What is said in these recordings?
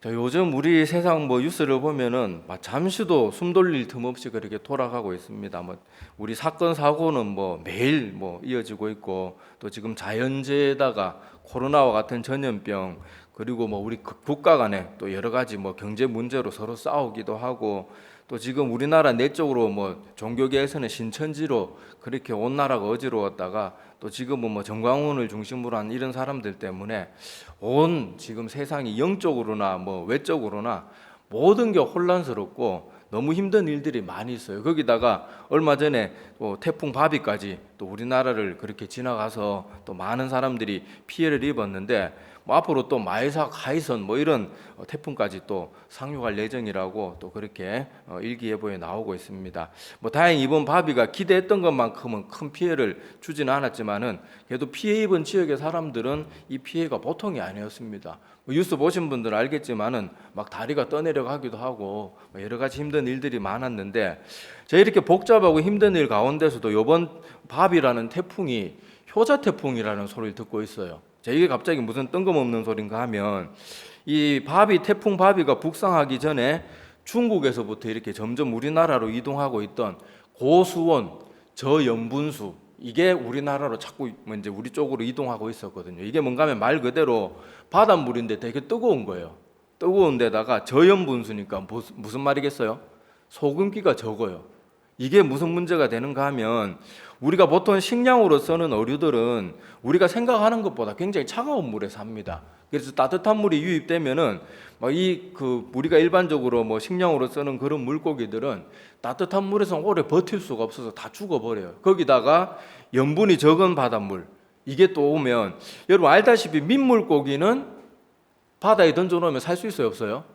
요즘 우리 세상 뉴스를 보면은 잠시도 숨 돌릴 틈 없이 그렇게 돌아가고 있습니다. 우리 사건 사고는 매일 이어지고 있고, 또 지금 자연재해에다가 코로나와 같은 전염병, 그리고 우리 국가 간에 또 여러 가지 경제 문제로 서로 싸우기도 하고, 또 지금 우리나라 내적으로 종교계에서는 신천지로 그렇게 온 나라가 어지러웠다가, 또 지금은 정광훈을 중심으로 한 이런 사람들 때문에 온 지금 세상이 영적으로나 외적으로나 모든 게 혼란스럽고 너무 힘든 일들이 많이 있어요. 거기다가 얼마 전에 또 태풍 바비까지 또 우리나라를 그렇게 지나가서 또 많은 사람들이 피해를 입었는데, 앞으로 또 마이삭, 하이선 이런 태풍까지 또 상륙할 예정이라고 또 그렇게 일기예보에 나오고 있습니다. 다행히 이번 바비가 기대했던 것만큼은 큰 피해를 주지는 않았지만은, 그래도 피해 입은 지역의 사람들은 이 피해가 보통이 아니었습니다. 뉴스 보신 분들은 알겠지만은 다리가 떠내려가기도 하고 여러 가지 힘든 일들이 많았는데, 제가 이렇게 복잡하고 힘든 일 가운데서도 이번 바비라는 태풍이 효자 태풍이라는 소리를 듣고 있어요. 이게 갑자기 무슨 뜬금없는 소린가 하면, 이 태풍 바비가 북상하기 전에 중국에서부터 이렇게 점점 우리나라로 이동하고 있던 고수온, 저염분수, 이게 우리나라로 자꾸 이제 우리 쪽으로 이동하고 있었거든요. 이게 뭔가 하면 말 그대로 바닷물인데 되게 뜨거운 거예요. 뜨거운 데다가 저염분수니까 무슨 말이겠어요? 소금기가 적어요. 이게 무슨 문제가 되는가 하면, 우리가 보통 식량으로 쓰는 어류들은 우리가 생각하는 것보다 굉장히 차가운 물에 삽니다. 그래서 따뜻한 물이 유입되면은 우리가 일반적으로 식량으로 쓰는 그런 물고기들은 따뜻한 물에서 오래 버틸 수가 없어서 다 죽어버려요. 거기다가 염분이 적은 바닷물, 이게 또 오면, 여러분 알다시피 민물고기는 바다에 던져놓으면 살 수 있어요, 없어요?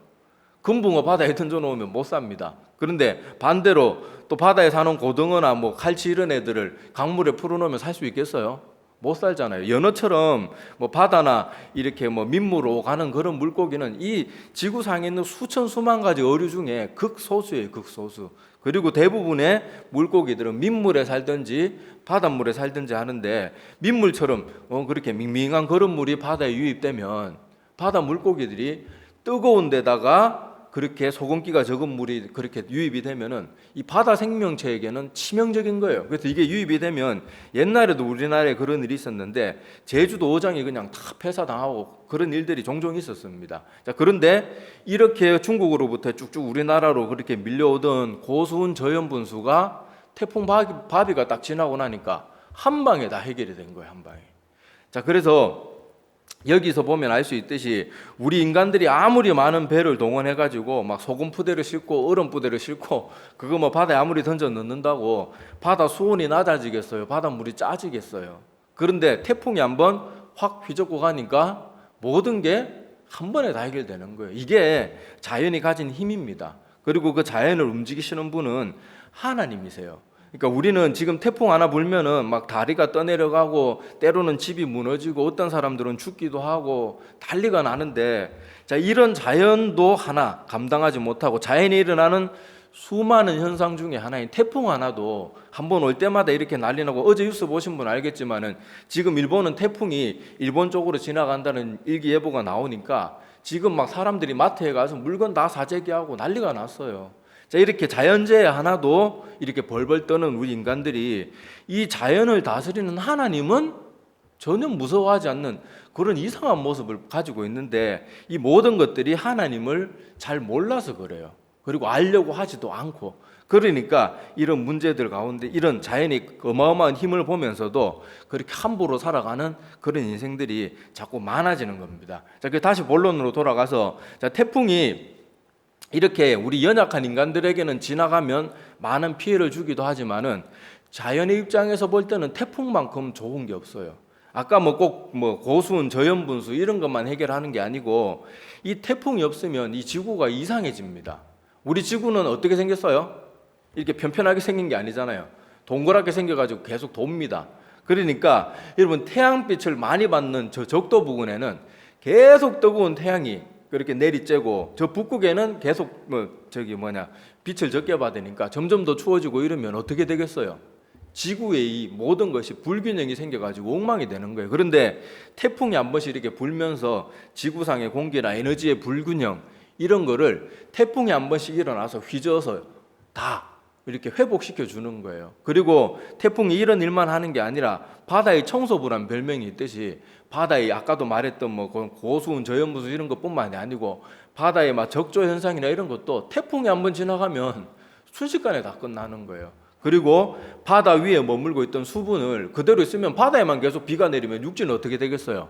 금붕어 바다에 던져놓으면 못 삽니다. 그런데 반대로 또 바다에 사는 고등어나 칼치 이런 애들을 강물에 풀어놓으면 살 수 있겠어요? 못 살잖아요. 연어처럼 바다나 이렇게 민물로 가는 그런 물고기는 이 지구상에 있는 수천 수만 가지 어류 중에 극소수예요, 극소수. 그리고 대부분의 물고기들은 민물에 살든지 바닷물에 살든지 하는데, 민물처럼 그렇게 밍밍한 그런 물이 바다에 유입되면 바다 물고기들이 뜨거운 데다가 그렇게 소금기가 적은 물이 그렇게 유입이 되면은 이 바다 생명체에게는 치명적인 거예요. 그래서 이게 유입이 되면, 옛날에도 우리나라에 그런 일이 있었는데 제주도 어장이 그냥 다 폐사당하고 그런 일들이 종종 있었습니다. 자, 그런데 이렇게 중국으로부터 쭉쭉 우리나라로 그렇게 밀려오던 고수온 저염분수가 태풍 바비가 딱 지나고 나니까 한 방에 다 해결이 된 거예요, 한 방에. 자, 그래서 여기서 보면 알 수 있듯이 우리 인간들이 아무리 많은 배를 동원해가지고 소금 부대를 싣고 얼음 부대를 싣고 그거 바다에 아무리 던져 넣는다고 바다 수온이 낮아지겠어요? 바닷물이 짜지겠어요? 그런데 태풍이 한번 확 휘젓고 가니까 모든 게 한 번에 다 해결되는 거예요. 이게 자연이 가진 힘입니다. 그리고 그 자연을 움직이시는 분은 하나님이세요. 그러니까 우리는 지금 태풍 하나 불면은 다리가 떠내려가고 때로는 집이 무너지고 어떤 사람들은 죽기도 하고 난리가 나는데, 자, 이런 자연도 하나 감당하지 못하고 자연에 일어나는 수많은 현상 중에 하나인 태풍 하나도 한 번 올 때마다 이렇게 난리 나고, 어제 뉴스 보신 분 알겠지만은 지금 일본은 태풍이 일본 쪽으로 지나간다는 일기예보가 나오니까 지금 사람들이 마트에 가서 물건 다 사재기하고 난리가 났어요. 자, 이렇게 자연재해 하나도 이렇게 벌벌 떠는 우리 인간들이 이 자연을 다스리는 하나님은 전혀 무서워하지 않는 그런 이상한 모습을 가지고 있는데, 이 모든 것들이 하나님을 잘 몰라서 그래요. 그리고 알려고 하지도 않고, 그러니까 이런 문제들 가운데 이런 자연이 어마어마한 힘을 보면서도 그렇게 함부로 살아가는 그런 인생들이 자꾸 많아지는 겁니다. 자, 다시 본론으로 돌아가서, 자, 태풍이 이렇게 우리 연약한 인간들에게는 지나가면 많은 피해를 주기도 하지만은 자연의 입장에서 볼 때는 태풍만큼 좋은 게 없어요. 아까 꼭 고수온 저염분수 이런 것만 해결하는 게 아니고, 이 태풍이 없으면 이 지구가 이상해집니다. 우리 지구는 어떻게 생겼어요? 이렇게 편편하게 생긴 게 아니잖아요. 동그랗게 생겨가지고 계속 돕니다. 그러니까 여러분, 태양빛을 많이 받는 저 적도 부근에는 계속 뜨거운 태양이 그렇게 내리쬐고, 저 북극에는 계속 빛을 적게 받으니까 점점 더 추워지고 이러면 어떻게 되겠어요? 지구의 이 모든 것이 불균형이 생겨가지고 엉망이 되는 거예요. 그런데 태풍이 한 번씩 이렇게 불면서 지구상의 공기나 에너지의 불균형, 이런 거를 태풍이 한 번씩 일어나서 휘저어서 다 이렇게 회복시켜 주는 거예요. 그리고 태풍이 이런 일만 하는 게 아니라 바다의 청소부란 별명이 있듯이 바다의 아까도 말했던 뭐 고수운 저염부수 이런 것뿐만이 아니고 바다의 막 적조 현상이나 이런 것도 태풍이 한 번 지나가면 순식간에 다 끝나는 거예요. 그리고 바다 위에 머물고 있던 수분을 그대로 있으면 바다에만 계속 비가 내리면 육지는 어떻게 되겠어요?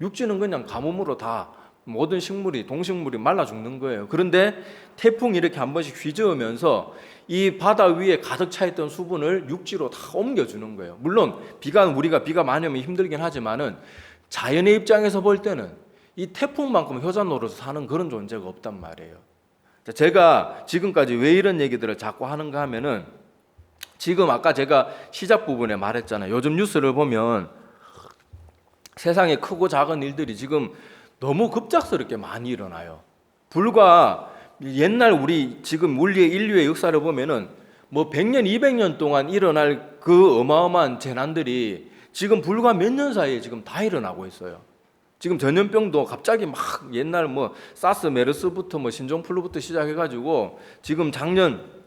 육지는 그냥 가뭄으로 다 모든 식물이 동식물이 말라 죽는 거예요. 그런데 태풍이 이렇게 한 번씩 휘저으면서 이 바다 위에 가득 차 있던 수분을 육지로 다 옮겨주는 거예요. 물론 우리가 비가 많이 오면 힘들긴 하지만은 자연의 입장에서 볼 때는 이 태풍만큼 효자 노릇을 사는 그런 존재가 없단 말이에요. 제가 지금까지 왜 이런 얘기들을 자꾸 하는가 하면은 지금 아까 제가 시작 부분에 말했잖아요. 요즘 뉴스를 보면 세상에 크고 작은 일들이 지금 너무 급작스럽게 많이 일어나요. 불과 옛날 우리 지금 인류의 역사를 보면은 뭐 100년, 200년 동안 일어날 그 어마어마한 재난들이 지금 불과 몇 년 사이에 지금 다 일어나고 있어요. 지금 전염병도 갑자기 막 옛날 뭐 사스, 메르스부터 뭐 신종플루부터 시작해가지고 지금 작년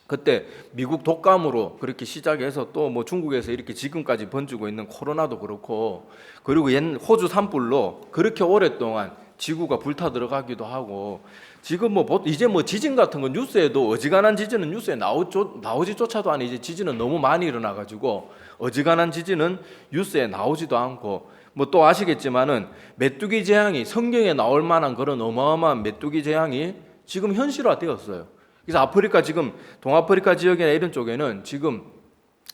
그때 미국 독감으로 그렇게 시작해서 또 뭐 중국에서 이렇게 지금까지 번지고 있는 코로나도 그렇고 그리고 호주 산불로 그렇게 오랫동안 지구가 불타 들어가기도 하고 지금 뭐 이제 뭐 지진 같은 건 뉴스에도 어지간한 지진은 뉴스에 나오지조차도 않아. 이제 지진은 너무 많이 일어나가지고 어지간한 지진은 뉴스에 나오지도 않고 뭐 또 아시겠지만은 메뚜기 재앙이 성경에 나올 만한 그런 어마어마한 메뚜기 재앙이 지금 현실화되었어요. 그래서 아프리카 지금 동아프리카 지역이나 이런 쪽에는 지금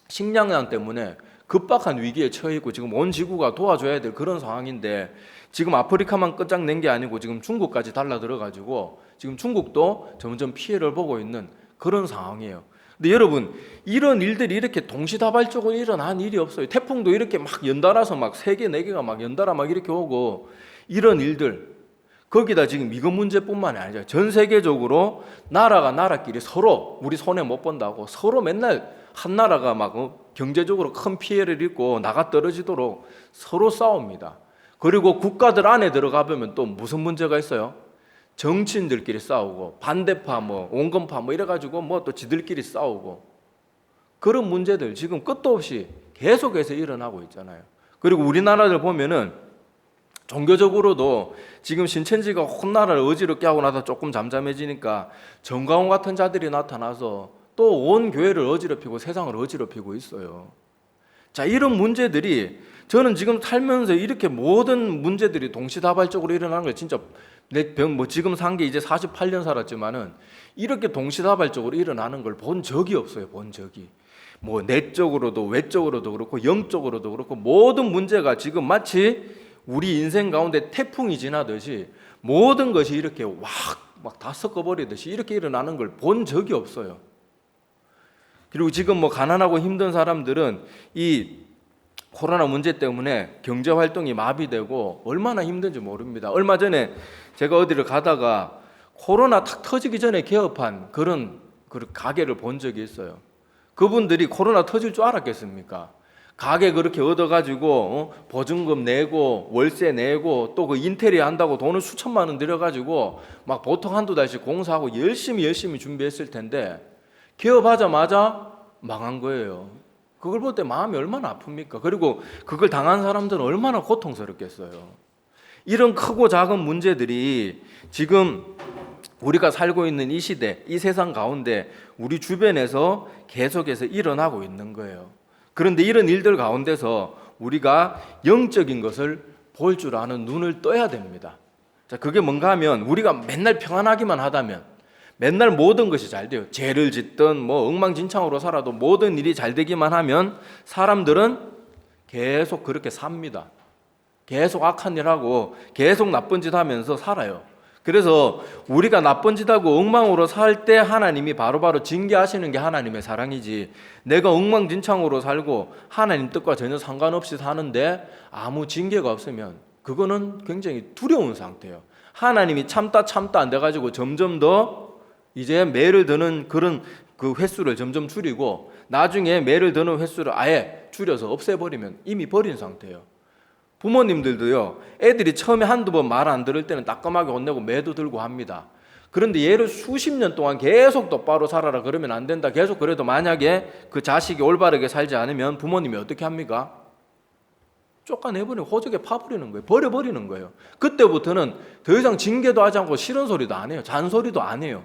식량난 때문에 급박한 위기에 처해 있고 지금 온 지구가 도와줘야 될 그런 상황인데 지금 아프리카만 끝장낸 게 아니고 지금 중국까지 달라들어가지고 지금 중국도 점점 피해를 보고 있는 그런 상황이에요. 근데 여러분 이런 일들이 이렇게 동시다발적으로 일어난 일이 없어요. 태풍도 이렇게 막 연달아서 막 3개, 4개가 막 연달아 막 이렇게 오고 이런 일들 거기다 지금 이거 문제뿐만이 아니죠. 전 세계적으로 나라가 나라끼리 서로 우리 손해 못 본다고 서로 맨날 한 나라가 막 경제적으로 큰 피해를 입고 나가 떨어지도록 서로 싸웁니다. 그리고 국가들 안에 들어가 보면 또 무슨 문제가 있어요? 정치인들끼리 싸우고 반대파 뭐 온건파 뭐 이래가지고 뭐 또 지들끼리 싸우고 그런 문제들 지금 끝도 없이 계속해서 일어나고 있잖아요. 그리고 우리나라를 보면은 종교적으로도 지금 신천지가 혼나라를 어지럽게 하고 나서 조금 잠잠해지니까 정광훈 같은 자들이 나타나서 또 온 교회를 어지럽히고 세상을 어지럽히고 있어요. 자, 이런 문제들이 저는 지금 살면서 이렇게 모든 문제들이 동시다발적으로 일어나는 걸 진짜 지금 산 게 이제 48년 살았지만은 이렇게 동시다발적으로 일어나는 걸 본 적이 없어요. 본 적이. 뭐 내적으로도 외적으로도 그렇고 영적으로도 그렇고 모든 문제가 지금 마치 우리 인생 가운데 태풍이 지나듯이 모든 것이 이렇게 막 다 섞어버리듯이 이렇게 일어나는 걸 본 적이 없어요. 그리고 지금 뭐 가난하고 힘든 사람들은 이 코로나 문제 때문에 경제 활동이 마비되고 얼마나 힘든지 모릅니다. 얼마 전에 제가 어디를 가다가 코로나 탁 터지기 전에 개업한 그런 가게를 본 적이 있어요. 그분들이 코로나 터질 줄 알았겠습니까? 가게 그렇게 얻어가지고 보증금 내고 월세 내고 또 그 인테리어 한다고 돈을 수천만 원 들여가지고 막 보통 한두 달씩 공사하고 열심히 준비했을 텐데 개업하자마자 망한 거예요. 그걸 볼 때 마음이 얼마나 아픕니까? 그리고 그걸 당한 사람들은 얼마나 고통스럽겠어요. 이런 크고 작은 문제들이 지금 우리가 살고 있는 이 시대, 이 세상 가운데 우리 주변에서 계속해서 일어나고 있는 거예요. 그런데 이런 일들 가운데서 우리가 영적인 것을 볼 줄 아는 눈을 떠야 됩니다. 자, 그게 뭔가 하면 우리가 맨날 평안하기만 하다면 맨날 모든 것이 잘 돼요. 죄를 짓든 뭐 엉망진창으로 살아도 모든 일이 잘 되기만 하면 사람들은 계속 그렇게 삽니다. 계속 악한 일 하고 계속 나쁜 짓 하면서 살아요. 그래서 우리가 나쁜 짓 하고 엉망으로 살 때 하나님이 바로바로 징계하시는 게 하나님의 사랑이지, 내가 엉망진창으로 살고 하나님 뜻과 전혀 상관없이 사는데 아무 징계가 없으면 그거는 굉장히 두려운 상태예요. 하나님이 참다 안 돼가지고 점점 더 이제 매를 드는 그런 그 횟수를 점점 줄이고 나중에 매를 드는 횟수를 아예 줄여서 없애버리면 이미 버린 상태예요. 부모님들도요, 애들이 처음에 한두 번 말 안 들을 때는 따끔하게 혼내고 매도 들고 합니다. 그런데 얘를 수십 년 동안 계속 똑바로 살아라 그러면 안 된다. 계속 그래도 만약에 그 자식이 올바르게 살지 않으면 부모님이 어떻게 합니까? 쫓아내버리고 호적에 파버리는 거예요. 버려버리는 거예요. 그때부터는 더 이상 징계도 하지 않고 싫은 소리도 안 해요. 잔소리도 안 해요.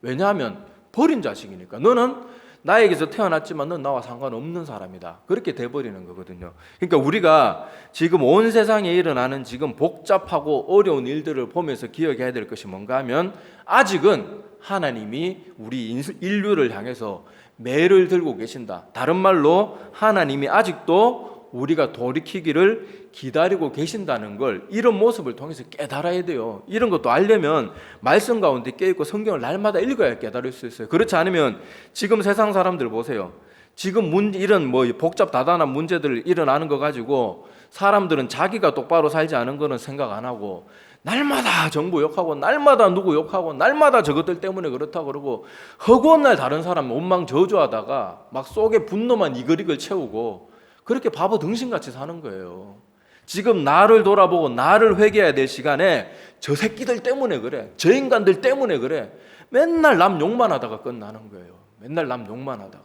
왜냐하면 버린 자식이니까. 너는 나에게서 태어났지만 넌 나와 상관없는 사람이다. 그렇게 돼버리는 거거든요. 그러니까 우리가 지금 온 세상에 일어나는 지금 복잡하고 어려운 일들을 보면서 기억해야 될 것이 뭔가 하면 아직은 하나님이 우리 인류를 향해서 매를 들고 계신다. 다른 말로 하나님이 아직도 우리가 돌이키기를 기다리고 계신다는 걸 이런 모습을 통해서 깨달아야 돼요. 이런 것도 알려면 말씀 가운데 깨있고 성경을 날마다 읽어야 깨달을 수 있어요. 그렇지 않으면 지금 세상 사람들 보세요. 지금 이런 복잡다단한 문제들 일어나는 거 가지고 사람들은 자기가 똑바로 살지 않은 거는 생각 안 하고 날마다 정부 욕하고 날마다 누구 욕하고 날마다 저것들 때문에 그렇다고 그러고 허구한 날 다른 사람 원망 저주하다가 막 속에 분노만 이글이글 채우고 그렇게 바보 등신같이 사는 거예요. 지금 나를 돌아보고 나를 회개해야 될 시간에 저 새끼들 때문에 그래. 저 인간들 때문에 그래. 맨날 남 욕만 하다가 끝나는 거예요. 맨날 남 욕만 하다가.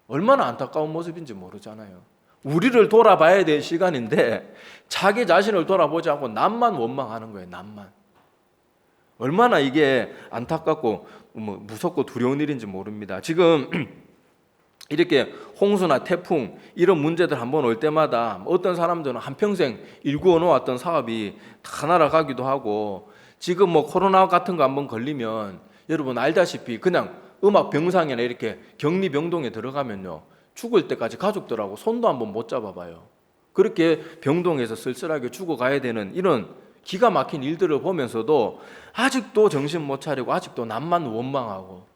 얼마나 안타까운 모습인지 모르잖아요. 우리를 돌아봐야 될 시간인데 자기 자신을 돌아보지 않고 남만 원망하는 거예요. 남만. 얼마나 이게 안타깝고 무섭고 두려운 일인지 모릅니다. 지금 이렇게 홍수나 태풍 이런 문제들 한번 올 때마다 어떤 사람들은 한평생 일구어 놓았던 사업이 다 날아가기도 하고 지금 코로나 같은 거 한번 걸리면 여러분 알다시피 그냥 음악 병상이나 이렇게 격리 병동에 들어가면요 죽을 때까지 가족들하고 손도 한번 못 잡아봐요. 그렇게 병동에서 쓸쓸하게 죽어가야 되는 이런 기가 막힌 일들을 보면서도 아직도 정신 못 차리고 아직도 남만 원망하고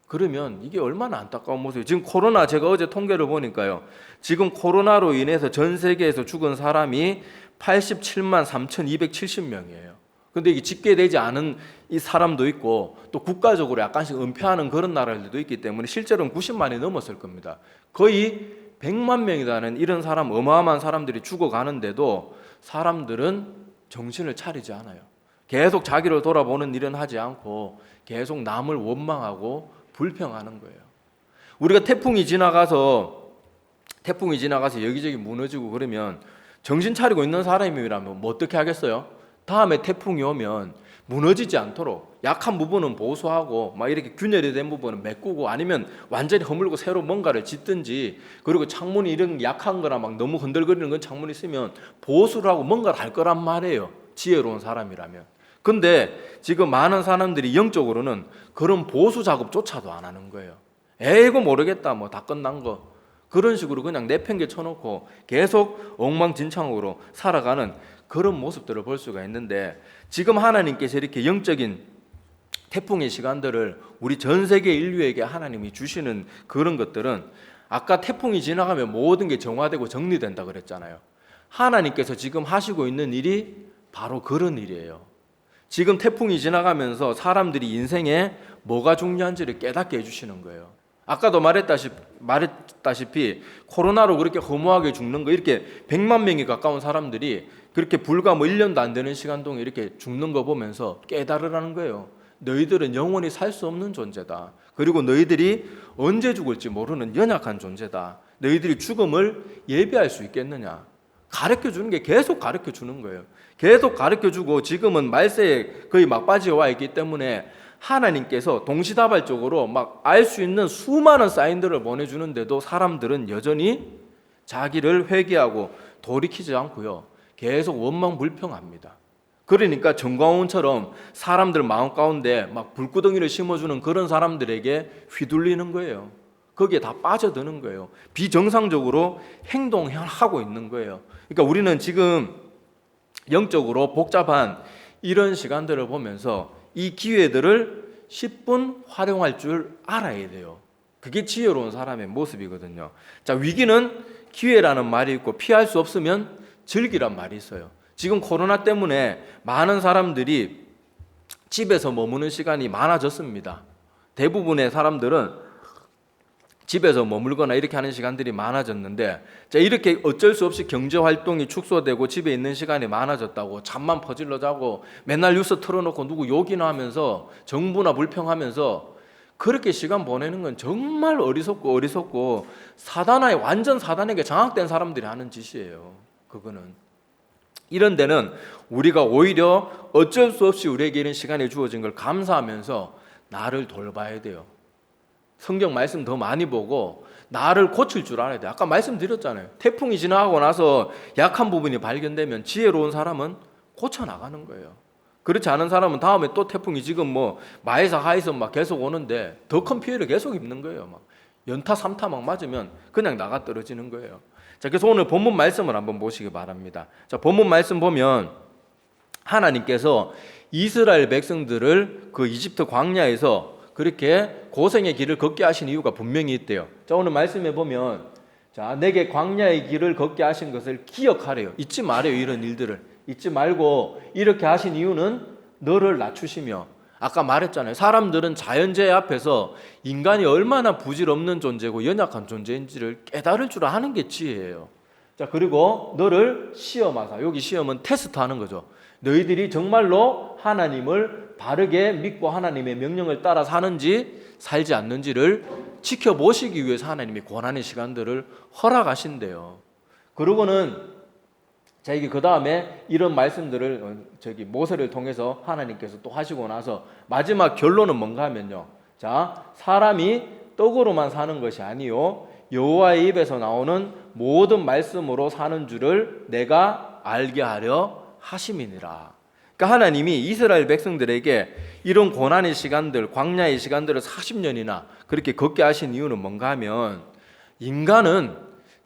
그러면 이게 얼마나 안타까운 모습이에요. 지금 코로나 제가 어제 통계를 보니까요. 지금 코로나로 인해서 전 세계에서 죽은 사람이 87만 3,270명이에요. 근데 이게 집계되지 않은 이 사람도 있고 또 국가적으로 약간씩 은폐하는 그런 나라들도 있기 때문에 실제로는 90만이 넘었을 겁니다. 거의 100만 명이라는 이런 사람 어마어마한 사람들이 죽어가는데도 사람들은 정신을 차리지 않아요. 계속 자기를 돌아보는 일은 하지 않고 계속 남을 원망하고 불평하는 거예요. 우리가 태풍이 지나가서 여기저기 무너지고 그러면 정신 차리고 있는 사람이라면 뭐 어떻게 하겠어요? 다음에 태풍이 오면 무너지지 않도록 약한 부분은 보수하고 막 이렇게 균열이 된 부분은 메꾸고 아니면 완전히 허물고 새로 뭔가를 짓든지 그리고 창문이 이런 약한 거나 막 너무 흔들거리는 건 창문이 있으면 보수를 하고 뭔가를 할 거란 말이에요. 지혜로운 사람이라면. 근데 지금 많은 사람들이 영적으로는 그런 보수 작업조차도 안 하는 거예요. 이거 모르겠다 다 끝난 거 그런 식으로 그냥 내팽개 쳐놓고 계속 엉망진창으로 살아가는 그런 모습들을 볼 수가 있는데 지금 하나님께서 이렇게 영적인 태풍의 시간들을 우리 전 세계 인류에게 하나님이 주시는 그런 것들은 아까 태풍이 지나가면 모든 게 정화되고 정리된다 그랬잖아요. 하나님께서 지금 하시고 있는 일이 바로 그런 일이에요. 지금 태풍이 지나가면서 사람들이 인생에 뭐가 중요한지를 깨닫게 해주시는 거예요. 아까도 말했다시피 코로나로 그렇게 허무하게 죽는 거 이렇게 100만 명이 가까운 사람들이 그렇게 불과 1년도 안 되는 시간 동안 이렇게 죽는 거 보면서 깨달으라는 거예요. 너희들은 영원히 살 수 없는 존재다. 그리고 너희들이 언제 죽을지 모르는 연약한 존재다. 너희들이 죽음을 예비할 수 있겠느냐. 가르쳐주는 게 계속 가르쳐주는 거예요. 계속 가르쳐주고 지금은 말세에 거의 막바지에 와 있기 때문에 하나님께서 동시다발적으로 막 알 수 있는 수많은 사인들을 보내주는데도 사람들은 여전히 자기를 회개하고 돌이키지 않고요. 계속 원망불평합니다. 그러니까 정광훈처럼 사람들 마음 가운데 막 불구덩이를 심어주는 그런 사람들에게 휘둘리는 거예요. 거기에 다 빠져드는 거예요. 비정상적으로 행동하고 있는 거예요. 그러니까 우리는 지금 영적으로 복잡한 이런 시간들을 보면서 이 기회들을 10분 활용할 줄 알아야 돼요. 그게 지혜로운 사람의 모습이거든요. 자, 위기는 기회라는 말이 있고 피할 수 없으면 즐기란 말이 있어요. 지금 코로나 때문에 많은 사람들이 집에서 머무는 시간이 많아졌습니다. 대부분의 사람들은 집에서 머물거나 이렇게 하는 시간들이 많아졌는데, 자, 이렇게 어쩔 수 없이 경제 활동이 축소되고 집에 있는 시간이 많아졌다고 잠만 퍼질러 자고 맨날 뉴스 틀어놓고 누구 욕이나 하면서 정부나 불평하면서 그렇게 시간 보내는 건 정말 어리석고 완전 사단에게 장악된 사람들이 하는 짓이에요. 그거는. 이런 데는 우리가 오히려 어쩔 수 없이 우리에게 이런 시간이 주어진 걸 감사하면서 나를 돌봐야 돼요. 성경 말씀 더 많이 보고 나를 고칠 줄 알아야 돼. 아까 말씀드렸잖아요. 태풍이 지나가고 나서 약한 부분이 발견되면 지혜로운 사람은 고쳐 나가는 거예요. 그렇지 않은 사람은 다음에 또 태풍이 지금 뭐 마에서 하에서 막 계속 오는데 더 큰 피해를 계속 입는 거예요. 막 연타 3타 막 맞으면 그냥 나가 떨어지는 거예요. 자, 그래서 오늘 본문 말씀을 한번 보시기 바랍니다. 자, 본문 말씀 보면 하나님께서 이스라엘 백성들을 그 이집트 광야에서 그렇게 고생의 길을 걷게 하신 이유가 분명히 있대요. 자, 오늘 말씀해 보면, 자, 내게 광야의 길을 걷게 하신 것을 기억하래요. 잊지 말아요. 이런 일들을 잊지 말고, 이렇게 하신 이유는 너를 낮추시며, 아까 말했잖아요. 사람들은 자연재해 앞에서 인간이 얼마나 부질없는 존재고 연약한 존재인지를 깨달을 줄 아는 게 지혜예요. 자, 그리고 너를 시험하사. 여기 시험은 테스트하는 거죠. 너희들이 정말로 하나님을 바르게 믿고 하나님의 명령을 따라 사는지 살지 않는지를 지켜보시기 위해서 하나님이 고난의 시간들을 허락하신대요. 그러고는 자, 이게 그 다음에 이런 말씀들을 모세를 통해서 하나님께서 또 하시고 나서 마지막 결론은 뭔가 하면요. 자, 사람이 떡으로만 사는 것이 아니요 여호와의 입에서 나오는 모든 말씀으로 사는 줄을 내가 알게 하려 하심이니라. 그러니까 하나님이 이스라엘 백성들에게 이런 고난의 시간들, 광야의 시간들을 40년이나 그렇게 걷게 하신 이유는 뭔가 하면 인간은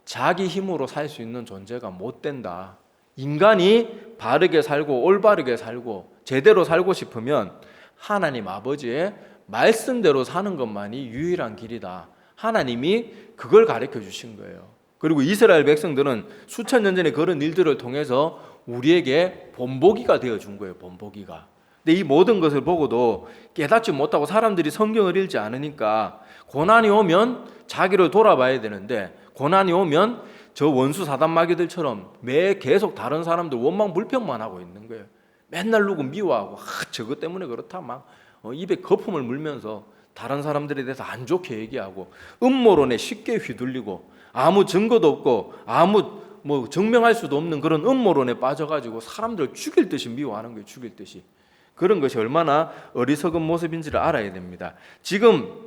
자기 힘으로 살 수 있는 존재가 못 된다. 인간이 바르게 살고 올바르게 살고 제대로 살고 싶으면 하나님 아버지의 말씀대로 사는 것만이 유일한 길이다. 하나님이 그걸 가르쳐 주신 거예요. 그리고 이스라엘 백성들은 수천 년 전에 그런 일들을 통해서 우리에게 본보기가 되어준 거예요. 본보기가. 근데 이 모든 것을 보고도 깨닫지 못하고 사람들이 성경을 읽지 않으니까 고난이 오면 자기를 돌아봐야 되는데, 고난이 오면 저 원수 사단 마귀들처럼 매 계속 다른 사람들 원망 불평만 하고 있는 거예요. 맨날 누구 미워하고 저것 때문에 그렇다 막 입에 거품을 물면서 다른 사람들에 대해서 안 좋게 얘기하고 음모론에 쉽게 휘둘리고 아무 증거도 없고 아무 뭐 증명할 수도 없는 그런 음모론에 빠져가지고 사람들을 죽일 듯이 미워하는 거예요. 죽일 듯이. 그런 것이 얼마나 어리석은 모습인지를 알아야 됩니다. 지금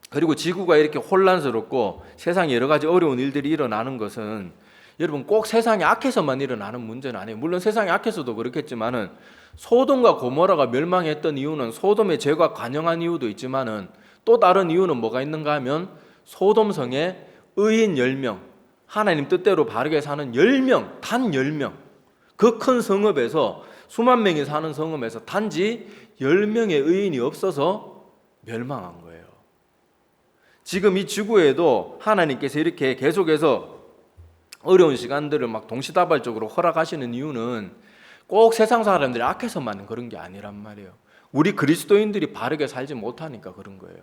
그리고 지구가 이렇게 혼란스럽고 세상에 여러 가지 어려운 일들이 일어나는 것은 여러분 꼭 세상이 악해서만 일어나는 문제는 아니에요. 물론 세상이 악해서도 그렇겠지만은 소돔과 고모라가 멸망했던 이유는 소돔의 죄가 관영한 이유도 있지만은 또 다른 이유는 뭐가 있는가 하면 소돔성에 의인 10명, 하나님 뜻대로 바르게 사는 10명, 단 10명, 그 큰 성읍에서 수만 명이 사는 성읍에서 단지 10명의 의인이 없어서 멸망한 거예요. 지금 이 지구에도 하나님께서 이렇게 계속해서 어려운 시간들을 막 동시다발적으로 허락하시는 이유는 꼭 세상 사람들이 악해서만 그런 게 아니란 말이에요. 우리 그리스도인들이 바르게 살지 못하니까 그런 거예요.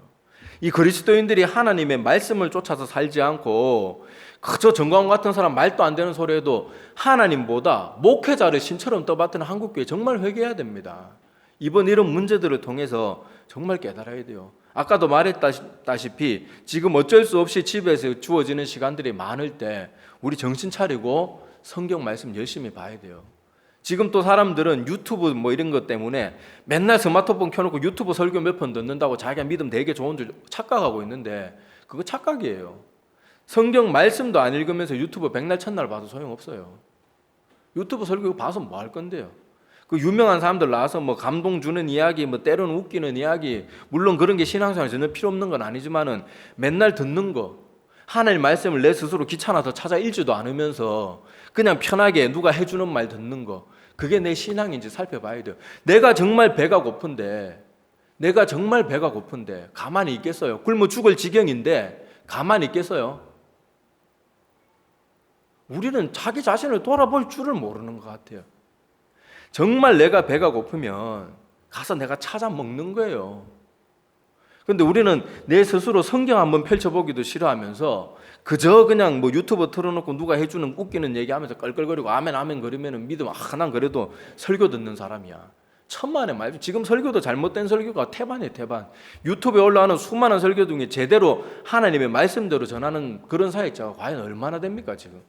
이 그리스도인들이 하나님의 말씀을 쫓아서 살지 않고 그저 정광훈 같은 사람 말도 안 되는 소리 해도 하나님보다 목회자를 신처럼 떠받드는 한국교회 정말 회개해야 됩니다. 이번 이런 문제들을 통해서 정말 깨달아야 돼요. 아까도 말했다시피 지금 어쩔 수 없이 집에서 주어지는 시간들이 많을 때 우리 정신 차리고 성경 말씀 열심히 봐야 돼요. 지금 또 사람들은 유튜브 뭐 이런 것 때문에 맨날 스마트폰 켜놓고 유튜브 설교 몇 번 듣는다고 자기가 믿음 되게 좋은 줄 착각하고 있는데 그거 착각이에요. 성경 말씀도 안 읽으면서 유튜브 백날 첫날 봐도 소용없어요. 유튜브 설교 봐서 뭐 할 건데요. 그 유명한 사람들 나와서 뭐 감동 주는 이야기, 뭐 때로는 웃기는 이야기, 물론 그런 게 신앙생활에 전혀 필요 없는 건 아니지만은 맨날 듣는 거, 하나님 말씀을 내 스스로 귀찮아서 찾아 읽지도 않으면서 그냥 편하게 누가 해주는 말 듣는 거, 그게 내 신앙인지 살펴봐야 돼요. 내가 정말 배가 고픈데 가만히 있겠어요? 굶어 죽을 지경인데 가만히 있겠어요? 우리는 자기 자신을 돌아볼 줄을 모르는 것 같아요. 정말 내가 배가 고프면 가서 내가 찾아 먹는 거예요. 근데 우리는 내 스스로 성경 한번 펼쳐보기도 싫어하면서 그저 그냥 뭐 유튜브 틀어놓고 누가 해주는 웃기는 얘기하면서 껄껄거리고 아멘 아멘 거리면은 믿으면 난 그래도 설교 듣는 사람이야. 천만의 말. 지금 설교도 잘못된 설교가 태반이에요, 태반. 유튜브에 올라오는 수많은 설교 중에 제대로 하나님의 말씀대로 전하는 그런 사역자가 과연 얼마나 됩니까 지금?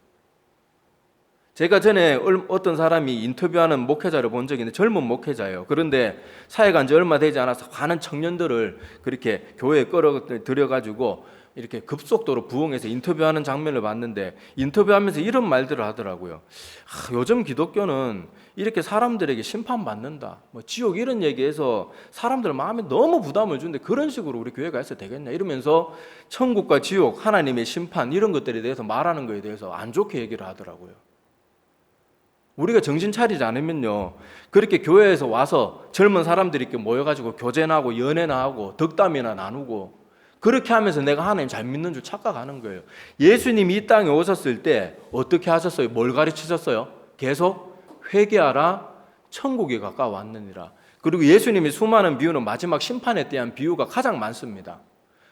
제가 전에 어떤 사람이 인터뷰하는 목회자를 본 적이 있는데 젊은 목회자예요. 그런데 사역한 지 얼마 되지 않아서 많은 청년들을 그렇게 교회에 끌어들여가지고 이렇게 급속도로 부흥해서 인터뷰하는 장면을 봤는데 인터뷰하면서 이런 말들을 하더라고요. 요즘 기독교는 이렇게 사람들에게 심판받는다, 뭐 지옥 이런 얘기해서 사람들 마음에 너무 부담을 주는데 그런 식으로 우리 교회가 해서 되겠냐 이러면서 천국과 지옥, 하나님의 심판 이런 것들에 대해서 말하는 것에 대해서 안 좋게 얘기를 하더라고요. 우리가 정신 차리지 않으면요, 그렇게 교회에서 와서 젊은 사람들이 이렇게 모여가지고 교제나 하고 연애나 하고 덕담이나 나누고 그렇게 하면서 내가 하나님 잘 믿는 줄 착각하는 거예요. 예수님이 이 땅에 오셨을 때 어떻게 하셨어요? 뭘 가르치셨어요? 계속 회개하라, 천국이 가까워왔느니라. 그리고 예수님이 수많은 비유는 마지막 심판에 대한 비유가 가장 많습니다.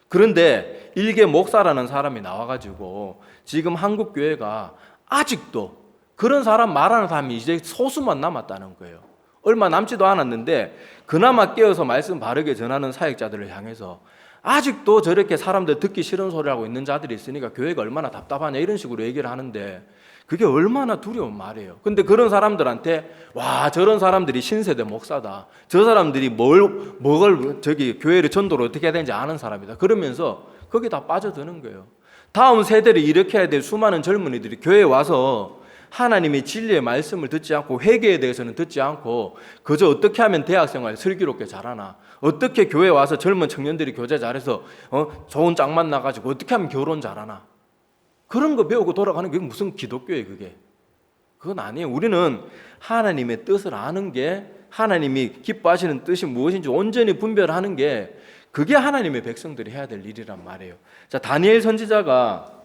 그런데 일개 목사라는 사람이 나와가지고 지금 한국 교회가 아직도 그런 사람 말하는 사람이 이제 소수만 남았다는 거예요. 얼마 남지도 않았는데 그나마 깨어서 말씀 바르게 전하는 사역자들을 향해서 아직도 저렇게 사람들 듣기 싫은 소리 하고 있는 자들이 있으니까 교회가 얼마나 답답하냐 이런 식으로 얘기를 하는데 그게 얼마나 두려운 말이에요. 근데 그런 사람들한테 와 저런 사람들이 신세대 목사다, 저 사람들이 뭘 저기 교회를 전도를 어떻게 해야 되는지 아는 사람이다 그러면서 거기 다 빠져드는 거예요. 다음 세대를 일으켜야 될 수많은 젊은이들이 교회에 와서 하나님의 진리의 말씀을 듣지 않고 회개에 대해서는 듣지 않고 그저 어떻게 하면 대학생활 슬기롭게 잘하나, 어떻게 교회에 와서 젊은 청년들이 교제 잘해서 좋은 짝 만나가지고 어떻게 하면 결혼 잘하나, 그런 거 배우고 돌아가는 게 무슨 기독교예요 그게? 그건 아니에요. 우리는 하나님의 뜻을 아는 게, 하나님이 기뻐하시는 뜻이 무엇인지 온전히 분별하는 게 그게 하나님의 백성들이 해야 될 일이란 말이에요. 자, 다니엘 선지자가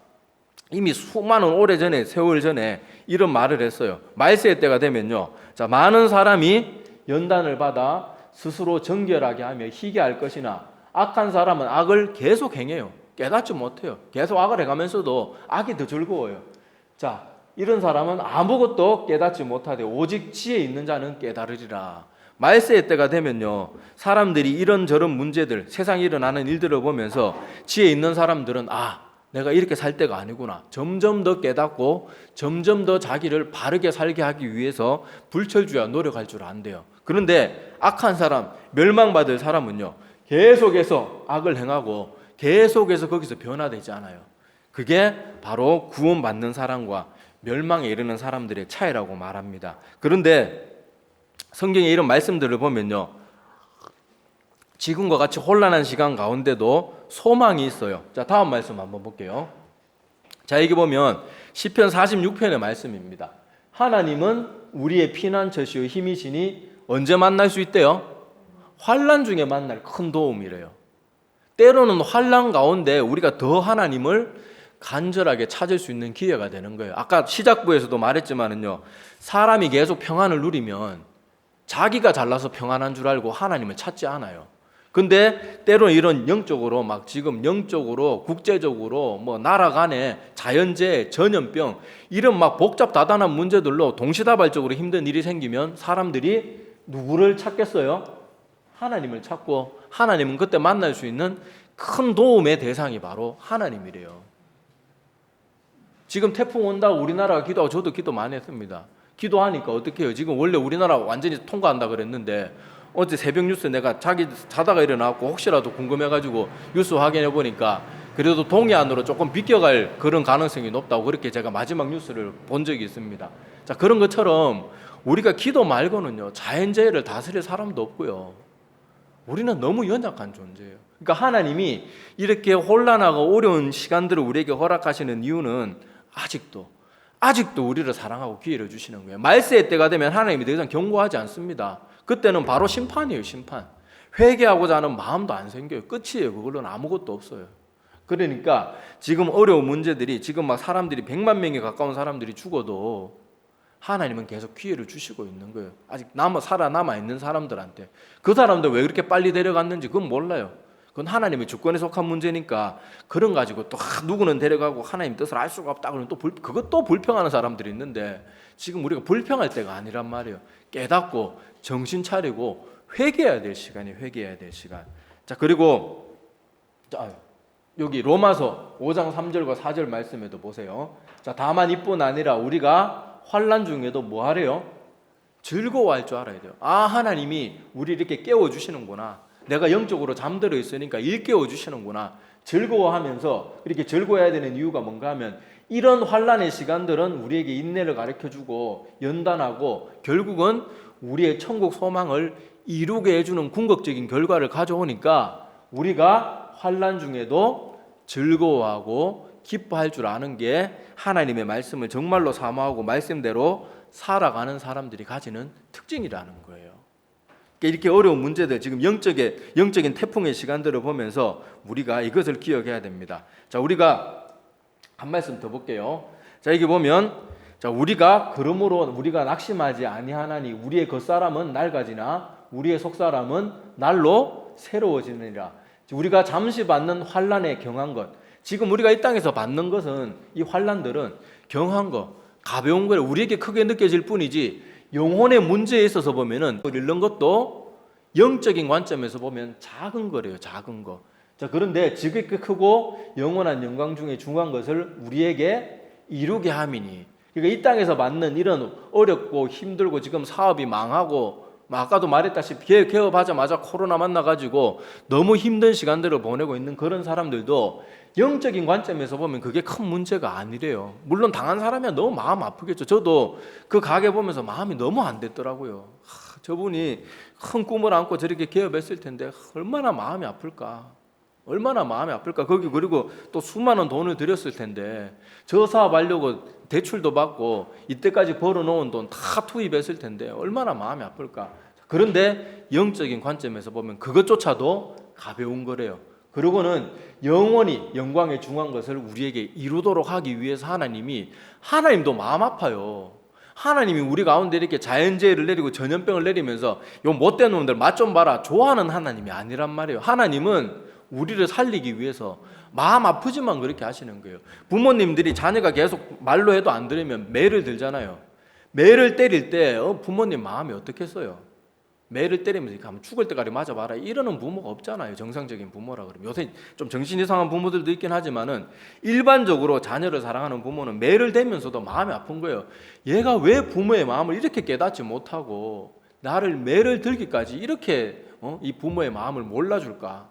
이미 수많은 오래전에, 세월 전에 이런 말을 했어요. 말세의 때가 되면요, 자, 많은 사람이 연단을 받아 스스로 정결하게 하며 희게 할 것이나 악한 사람은 악을 계속 행해요. 깨닫지 못해요. 계속 악을 해가면서도 악이 더 즐거워요. 자, 이런 사람은 아무것도 깨닫지 못하되 오직 지혜 있는 자는 깨달으리라. 말세의 때가 되면요, 사람들이 이런저런 문제들, 세상에 일어나는 일들을 보면서 지혜 있는 사람들은 내가 이렇게 살 때가 아니구나, 점점 더 깨닫고 점점 더 자기를 바르게 살게 하기 위해서 불철주야 노력할 줄 안대요. 그런데 악한 사람, 멸망받을 사람은요, 계속해서 악을 행하고 계속해서 거기서 변화되지 않아요. 그게 바로 구원받는 사람과 멸망에 이르는 사람들의 차이라고 말합니다. 그런데 성경에 이런 말씀들을 보면요, 지금과 같이 혼란한 시간 가운데도 소망이 있어요. 자, 다음 말씀 한번 볼게요. 자, 여기 보면 시편 46편의 말씀입니다. 하나님은 우리의 피난처시요 힘이시니 언제 만날 수 있대요? 환난 중에 만날 큰 도움이래요. 때로는 환난 가운데 우리가 더 하나님을 간절하게 찾을 수 있는 기회가 되는 거예요. 아까 시작부에서도 말했지만은요, 사람이 계속 평안을 누리면 자기가 잘나서 평안한 줄 알고 하나님을 찾지 않아요. 근데 때로는 이런 영적으로 지금 영적으로 국제적으로 나라 간에 자연재해, 전염병 이런 복잡다단한 문제들로 동시다발적으로 힘든 일이 생기면 사람들이 누구를 찾겠어요? 하나님을 찾고, 하나님은 그때 만날 수 있는 큰 도움의 대상이 바로 하나님이래요. 지금 태풍 온다고 우리나라가 기도하고 저도 기도 많이 했습니다. 기도하니까 어떻게 해요? 지금 원래 우리나라 완전히 통과한다 그랬는데 어제 새벽 뉴스 내가 자다가 일어나고 혹시라도 궁금해가지고 뉴스 확인해 보니까 그래도 동해안으로 조금 비껴갈 그런 가능성이 높다고 그렇게 제가 마지막 뉴스를 본 적이 있습니다. 자, 그런 것처럼 우리가 기도 말고는요, 자연재해를 다스릴 사람도 없고요, 우리는 너무 연약한 존재예요. 그러니까 하나님이 이렇게 혼란하고 어려운 시간들을 우리에게 허락하시는 이유는 아직도 우리를 사랑하고 기회를 주시는 거예요. 말세의 때가 되면 하나님이 더 이상 경고하지 않습니다. 그때는 바로 심판이에요, 심판. 회개하고자 하는 마음도 안 생겨요. 끝이에요. 그걸로는 아무것도 없어요. 그러니까 지금 어려운 문제들이, 지금 사람들이 100만 명에 가까운 사람들이 죽어도 하나님은 계속 기회를 주시고 있는 거예요. 아직 살아남아 있는 사람들한테. 그 사람들 왜 그렇게 빨리 데려갔는지 그건 몰라요. 그건 하나님의 주권에 속한 문제니까 그런 가지고 또 누구는 데려가고 하나님 뜻을 알 수가 없다 그러면 또 그것도 불평하는 사람들이 있는데 지금 우리가 불평할 때가 아니란 말이에요. 깨닫고 정신 차리고 회개해야 될 시간이 회개해야 될 시간. 자, 그리고 여기 로마서 5장 3절과 4절 말씀에도 보세요. 자, 다만 이뿐 아니라 우리가 환난 중에도 뭐 하래요? 즐거워할 줄 알아야 돼요. 하나님이 우리 이렇게 깨워주시는구나. 내가 영적으로 잠들어 있으니까 일깨워 주시는구나. 즐거워하면서 이렇게 즐거워해야 되는 이유가 뭔가 하면 이런 환난의 시간들은 우리에게 인내를 가르쳐주고 연단하고 결국은 우리의 천국 소망을 이루게 해주는 궁극적인 결과를 가져오니까 우리가 환난 중에도 즐거워하고 기뻐할 줄 아는 게 하나님의 말씀을 정말로 사모하고 말씀대로 살아가는 사람들이 가지는 특징이라는 거예요. 이렇게 어려운 문제들, 지금 영적인 태풍의 시간들을 보면서 우리가 이것을 기억해야 됩니다. 자, 우리가 한 말씀 더 볼게요. 자, 여기 보면 우리가 그러므로 우리가 낙심하지 아니하나니 우리의 겉사람은 낡아지나 우리의 속사람은 날로 새로워지느니라. 우리가 잠시 받는 환난에 경한 것, 지금 우리가 이 땅에서 받는 것은 이 환난들은 경한 것, 가벼운 거예요. 우리에게 크게 느껴질 뿐이지 영혼의 문제에 있어서 보면은 이런 것도 영적인 관점에서 보면 작은 거래요. 작은 거. 자, 그런데 지극히 크고 영원한 영광 중에 중요한 것을 우리에게 이루게 함이니. 그러니까 이 땅에서 받는 이런 어렵고 힘들고 지금 사업이 망하고 아까도 말했다시피 개업하자마자 코로나 만나가지고 너무 힘든 시간들을 보내고 있는 그런 사람들도 영적인 관점에서 보면 그게 큰 문제가 아니래요. 물론 당한 사람이야 너무 마음 아프겠죠. 저도 그 가게 보면서 마음이 너무 안 됐더라고요. 저분이 큰 꿈을 안고 저렇게 개업했을 텐데 얼마나 마음이 아플까. 얼마나 마음이 아플까. 거기 그리고 또 수많은 돈을 들였을 텐데 저 사업하려고 대출도 받고 이때까지 벌어놓은 돈 다 투입했을 텐데 얼마나 마음이 아플까. 그런데 영적인 관점에서 보면 그것조차도 가벼운 거래요. 그리고는 영원히 영광에 중한 것을 우리에게 이루도록 하기 위해서 하나님도 마음 아파요. 하나님이 우리 가운데 이렇게 자연재해를 내리고 전염병을 내리면서 요 못된 놈들 맛 좀 봐라 좋아하는 하나님이 아니란 말이에요. 하나님은 우리를 살리기 위해서 마음 아프지만 그렇게 하시는 거예요. 부모님들이 자녀가 계속 말로 해도 안 들으면 매를 들잖아요. 매를 때릴 때 부모님 마음이 어떻겠어요? 매를 때리면서 가면 죽을 때까지 맞아봐라 이러는 부모가 없잖아요. 정상적인 부모라 그러면. 요새 좀 정신 이상한 부모들도 있긴 하지만은 일반적으로 자녀를 사랑하는 부모는 매를 대면서도 마음이 아픈 거예요. 얘가 왜 부모의 마음을 이렇게 깨닫지 못하고 나를 매를 들기까지 이렇게 이 부모의 마음을 몰라줄까?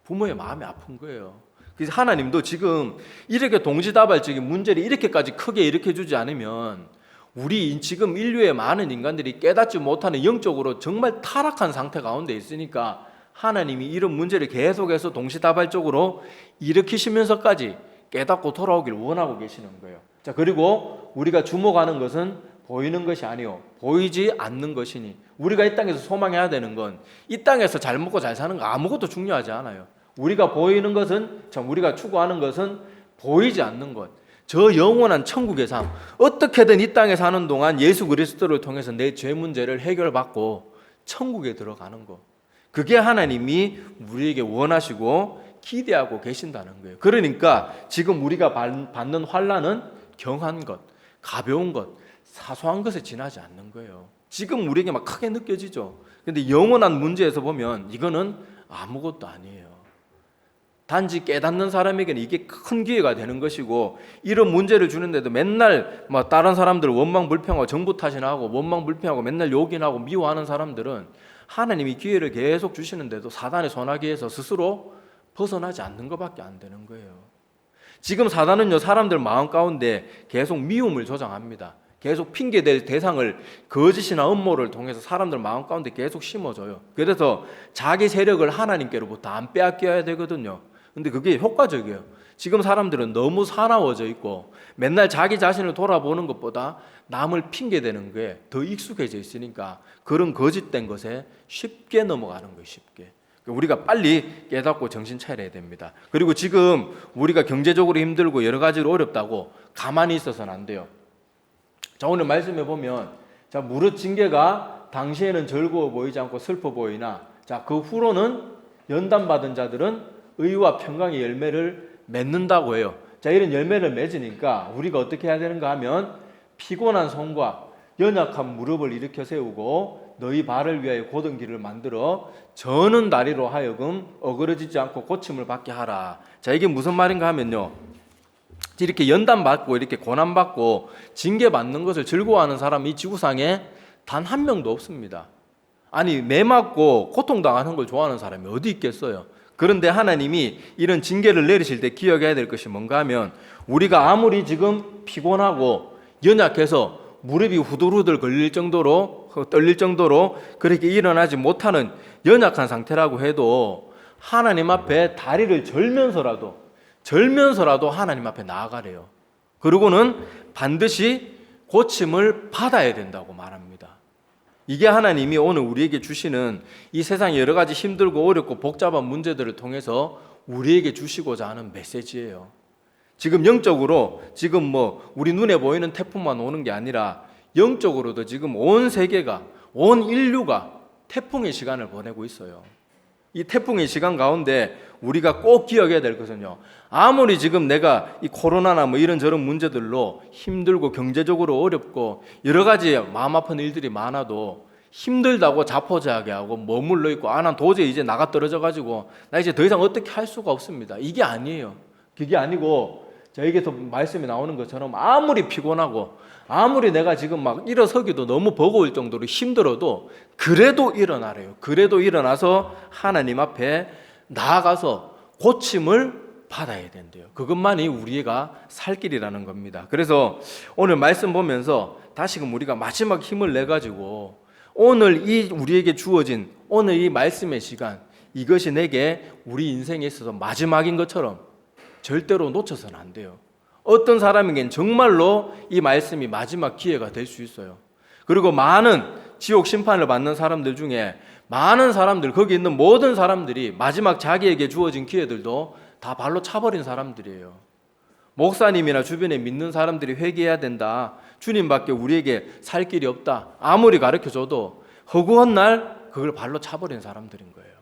부모의 마음이 아픈 거예요. 그래서 하나님도 지금 이렇게 동시다발적인 문제를 이렇게까지 크게 일으켜주지 않으면 우리 지금 인류의 많은 인간들이 깨닫지 못하는 영적으로 정말 타락한 상태 가운데 있으니까 하나님이 이런 문제를 계속해서 동시다발적으로 일으키시면서까지 깨닫고 돌아오길 원하고 계시는 거예요. 자, 그리고 우리가 주목하는 것은 보이는 것이 아니요 보이지 않는 것이니 우리가 이 땅에서 소망해야 되는 건 이 땅에서 잘 먹고 잘 사는 거 아무것도 중요하지 않아요. 우리가 보이는 것은 우리가 추구하는 것은 보이지 않는 것. 저 영원한 천국의 삶, 어떻게든 이 땅에 사는 동안 예수 그리스도를 통해서 내 죄 문제를 해결받고 천국에 들어가는 것. 그게 하나님이 우리에게 원하시고 기대하고 계신다는 거예요. 그러니까 지금 우리가 받는 환난은 경한 것, 가벼운 것, 사소한 것에 지나지 않는 거예요. 지금 우리에게 막 크게 느껴지죠. 근데 영원한 문제에서 보면 이거는 아무것도 아니에요. 단지 깨닫는 사람에게는 이게 큰 기회가 되는 것이고 이런 문제를 주는데도 맨날 막 다른 사람들 원망불평하고 정부 탓이나 하고 원망불평하고 맨날 욕이나 하고 미워하는 사람들은 하나님이 기회를 계속 주시는데도 사단의 손아귀에서 스스로 벗어나지 않는 것밖에 안 되는 거예요. 지금 사단은요 사람들 마음 가운데 계속 미움을 조장합니다. 계속 핑계댈 대상을 거짓이나 음모를 통해서 사람들 마음 가운데 계속 심어줘요. 그래서 자기 세력을 하나님께로부터 안 빼앗겨야 되거든요. 근데 그게 효과적이에요. 지금 사람들은 너무 사나워져 있고 맨날 자기 자신을 돌아보는 것보다 남을 핑계대는 게 더 익숙해져 있으니까 그런 거짓된 것에 쉽게 넘어가는 거예요. 쉽게. 우리가 빨리 깨닫고 정신 차려야 됩니다. 그리고 지금 우리가 경제적으로 힘들고 여러 가지로 어렵다고 가만히 있어서는 안 돼요. 자, 오늘 말씀해 보면 자, 무릇 징계가 당시에는 즐거워 보이지 않고 슬퍼 보이나 자, 그 후로는 연단받은 자들은 의와 평강의 열매를 맺는다고 해요. 자, 이런 열매를 맺으니까 우리가 어떻게 해야 되는가 하면 피곤한 손과 연약한 무릎을 일으켜 세우고 너희 발을 위하여 곧은 길을 만들어 저는 다리로 하여금 어그러지지 않고 고침을 받게 하라. 자, 이게 무슨 말인가 하면요, 이렇게 연단받고 이렇게 고난받고 징계받는 것을 즐거워하는 사람이 이 지구상에 단 한 명도 없습니다. 아니, 매 맞고 고통당하는 걸 좋아하는 사람이 어디 있겠어요? 그런데 하나님이 이런 징계를 내리실 때 기억해야 될 것이 뭔가 하면, 우리가 아무리 지금 피곤하고 연약해서 무릎이 후들후들 걸릴 정도로 떨릴 정도로 그렇게 일어나지 못하는 연약한 상태라고 해도 하나님 앞에 다리를 절면서라도 하나님 앞에 나아가래요. 그리고는 반드시 고침을 받아야 된다고 말합니다. 이게 하나님이 오늘 우리에게 주시는 이 세상의 여러 가지 힘들고 어렵고 복잡한 문제들을 통해서 우리에게 주시고자 하는 메시지예요. 지금 영적으로 지금 뭐 우리 눈에 보이는 태풍만 오는 게 아니라 영적으로도 지금 온 세계가, 온 인류가 태풍의 시간을 보내고 있어요. 이 태풍의 시간 가운데 우리가 꼭 기억해야 될 것은요, 아무리 지금 내가 이 코로나나 뭐 이런저런 문제들로 힘들고 경제적으로 어렵고 여러 가지 마음 아픈 일들이 많아도 힘들다고 자포자기하게 하고 머물러 있고, 난 도저히 이제 나가 떨어져 가지고 나 이제 더 이상 어떻게 할 수가 없습니다, 이게 아니에요. 그게 아니고 저에게서 말씀이 나오는 것처럼 아무리 피곤하고 아무리 내가 지금 막 일어서기도 너무 버거울 정도로 힘들어도 그래도 일어나래요. 그래도 일어나서 하나님 앞에 나아가서 고침을 받아야 된대요. 그것만이 우리가 살 길이라는 겁니다. 그래서 오늘 말씀 보면서 다시금 우리가 마지막 힘을 내가지고 오늘 이 우리에게 주어진 오늘 이 말씀의 시간, 이것이 내게 우리 인생에 있어서 마지막인 것처럼 절대로 놓쳐서는 안 돼요. 어떤 사람에겐 정말로 이 말씀이 마지막 기회가 될 수 있어요. 그리고 많은 지옥 심판을 받는 사람들 중에 많은 사람들, 거기 있는 모든 사람들이 마지막 자기에게 주어진 기회들도 다 발로 차버린 사람들이에요. 목사님이나 주변에 믿는 사람들이 회개해야 된다, 주님밖에 우리에게 살 길이 없다, 아무리 가르쳐줘도 허구한 날 그걸 발로 차버린 사람들인 거예요.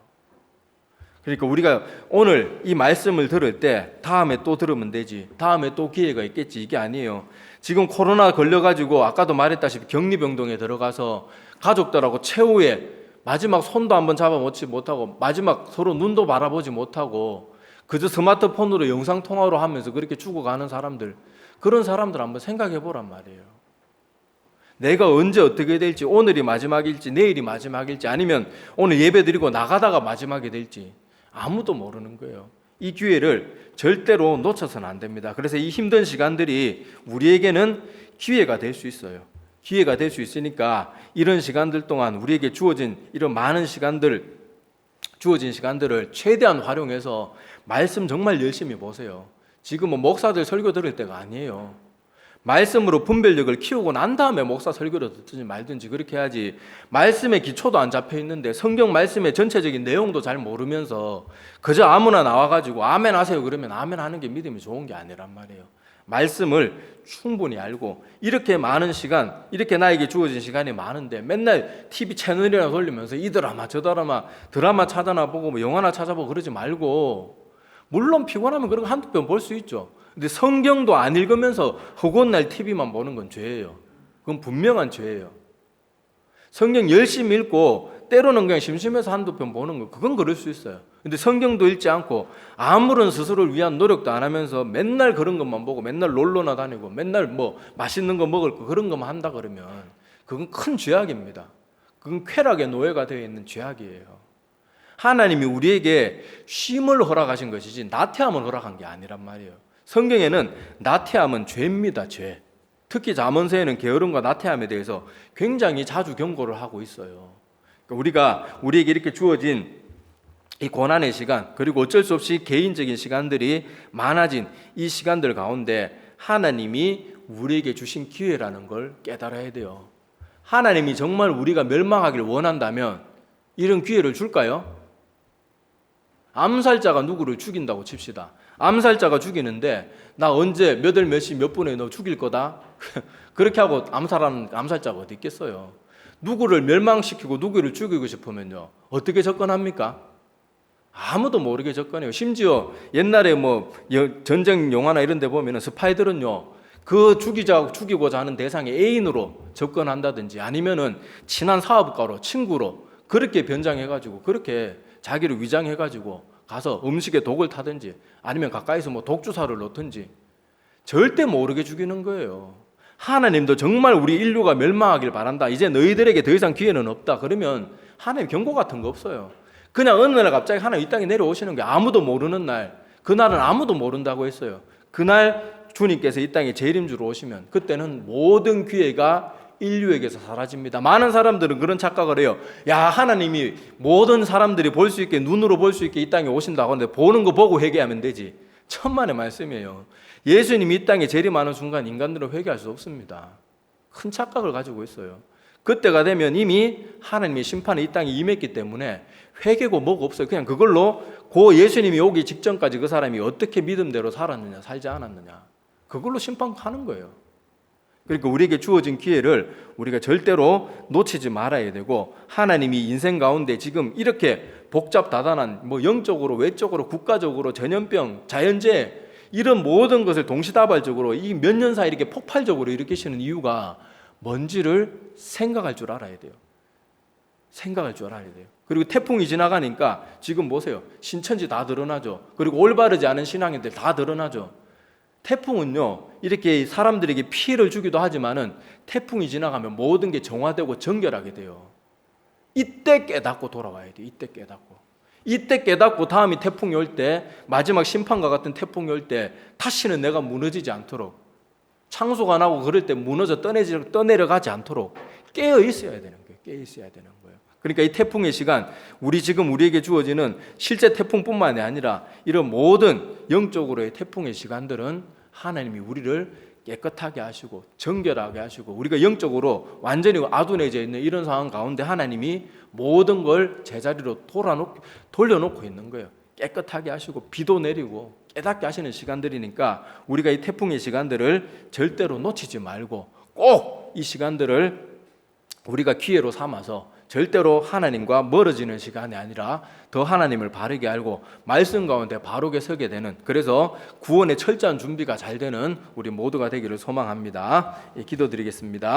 그러니까 우리가 오늘 이 말씀을 들을 때 다음에 또 들으면 되지, 다음에 또 기회가 있겠지, 이게 아니에요. 지금 코로나 걸려가지고 아까도 말했다시피 격리병동에 들어가서 가족들하고 최후에 마지막 손도 한번 잡아먹지 못하고 마지막 서로 눈도 바라보지 못하고 그저 스마트폰으로 영상통화로 하면서 그렇게 죽어가는 사람들, 그런 사람들 한번 생각해 보란 말이에요. 내가 언제 어떻게 될지, 오늘이 마지막일지 내일이 마지막일지 아니면 오늘 예배 드리고 나가다가 마지막이 될지 아무도 모르는 거예요. 이 기회를 절대로 놓쳐서는 안 됩니다. 그래서 이 힘든 시간들이 우리에게는 기회가 될 수 있어요. 기회가 될 수 있으니까 이런 시간들 동안 우리에게 주어진 이런 많은 시간들, 주어진 시간들을 최대한 활용해서 말씀 정말 열심히 보세요. 지금은 목사들 설교 들을 때가 아니에요. 말씀으로 분별력을 키우고 난 다음에 목사 설교를 듣든지 말든지 그렇게 해야지, 말씀의 기초도 안 잡혀 있는데 성경 말씀의 전체적인 내용도 잘 모르면서 그저 아무나 나와가지고 아멘 하세요 그러면 아멘 하는 게 믿음이 좋은 게 아니란 말이에요. 말씀을 충분히 알고, 이렇게 많은 시간, 이렇게 나에게 주어진 시간이 많은데 맨날 TV 채널이나 돌리면서 이 드라마 저 드라마 찾아나 보고 뭐 영화나 찾아보고 그러지 말고, 물론 피곤하면 그런 거 한두 편 볼 수 있죠. 근데 성경도 안 읽으면서 허구한 날 TV만 보는 건 죄예요. 그건 분명한 죄예요. 성경 열심히 읽고 때로는 그냥 심심해서 한두 편 보는 거, 그건 그럴 수 있어요. 근데 성경도 읽지 않고 아무런 스스로를 위한 노력도 안 하면서 맨날 그런 것만 보고 맨날 놀러나 다니고 맨날 뭐 맛있는 거 먹을 거 그런 것만 한다 그러면 그건 큰 죄악입니다. 그건 쾌락의 노예가 되어 있는 죄악이에요. 하나님이 우리에게 쉼을 허락하신 것이지 나태함을 허락한 게 아니란 말이에요. 성경에는 나태함은 죄입니다. 죄. 특히 잠언서에는 게으름과 나태함에 대해서 굉장히 자주 경고를 하고 있어요. 그러니까 우리에게 이렇게 주어진 이 고난의 시간, 그리고 어쩔 수 없이 개인적인 시간들이 많아진 이 시간들 가운데 하나님이 우리에게 주신 기회라는 걸 깨달아야 돼요. 하나님이 정말 우리가 멸망하길 원한다면 이런 기회를 줄까요? 암살자가 누구를 죽인다고 칩시다. 암살자가 죽이는데 나 언제 몇 월 몇 시 몇 분에 너 죽일 거다? 그렇게 하고 암살하는 암살자가 어디 있겠어요? 누구를 멸망시키고 누구를 죽이고 싶으면요 어떻게 접근합니까? 아무도 모르게 접근해요. 심지어 옛날에 뭐 전쟁 영화나 이런 데 보면은 스파이들은요, 그 죽이고자 하는 대상의 애인으로 접근한다든지 아니면은 친한 사업가로, 친구로 그렇게 변장해가지고 그렇게 자기를 위장해가지고 가서 음식에 독을 타든지 아니면 가까이서 뭐 독주사를 놓든지 절대 모르게 죽이는 거예요. 하나님도 정말 우리 인류가 멸망하길 바란다, 이제 너희들에게 더 이상 기회는 없다, 그러면 하나님 경고 같은 거 없어요. 그냥 어느 날 갑자기 하나님 이 땅에 내려오시는 게 아무도 모르는 날, 그날은 아무도 모른다고 했어요. 그날 주님께서 이 땅에 재림주로 오시면 그때는 모든 기회가 인류에게서 사라집니다. 많은 사람들은 그런 착각을 해요. 야, 하나님이 모든 사람들이 볼 수 있게, 눈으로 볼 수 있게 이 땅에 오신다고 하는데 보는 거 보고 회개하면 되지. 천만의 말씀이에요. 예수님이 이 땅에 재림하는 순간 인간들은 회개할 수 없습니다. 큰 착각을 가지고 있어요. 그때가 되면 이미 하나님의 심판이 이 땅에 임했기 때문에 회개고 뭐고 없어요. 그냥 그걸로 예수님이 오기 직전까지 그 사람이 어떻게 믿음대로 살았느냐, 살지 않았느냐, 그걸로 심판하는 거예요. 그러니까 우리에게 주어진 기회를 우리가 절대로 놓치지 말아야 되고, 하나님이 인생 가운데 지금 이렇게 복잡다단한 뭐 영적으로, 외적으로, 국가적으로, 전염병, 자연재해 이런 모든 것을 동시다발적으로 이 몇 년 사이 이렇게 폭발적으로 일으키시는 이유가 뭔지를 생각할 줄 알아야 돼요. 생각할 줄 알아야 돼요. 그리고 태풍이 지나가니까 지금 보세요. 신천지 다 드러나죠. 그리고 올바르지 않은 신앙인들 다 드러나죠. 태풍은요, 이렇게 사람들에게 피해를 주기도 하지만은 태풍이 지나가면 모든 게 정화되고 정결하게 돼요. 이때 깨닫고 돌아와야 돼요. 이때 깨닫고 다음이 태풍이 올 때, 마지막 심판과 같은 태풍이 올 때 다시는 내가 무너지지 않도록, 창수가 나고 그럴 때 무너져 떠내려가지 않도록 깨어 있어야 되는 거예요. 그러니까 이 태풍의 시간, 우리에게 주어지는 실제 태풍뿐만이 아니라 이런 모든 영적으로의 태풍의 시간들은 하나님이 우리를 깨끗하게 하시고 정결하게 하시고, 우리가 영적으로 완전히 아둔해져 있는 이런 상황 가운데 하나님이 모든 걸 제자리로 돌려놓고 있는 거예요. 깨끗하게 하시고 비도 내리고 깨닫게 하시는 시간들이니까 우리가 이 태풍의 시간들을 절대로 놓치지 말고 꼭 이 시간들을 우리가 기회로 삼아서 절대로 하나님과 멀어지는 시간이 아니라 더 하나님을 바르게 알고 말씀 가운데 바르게 서게 되는, 그래서 구원의 철저한 준비가 잘 되는 우리 모두가 되기를 소망합니다. 기도드리겠습니다.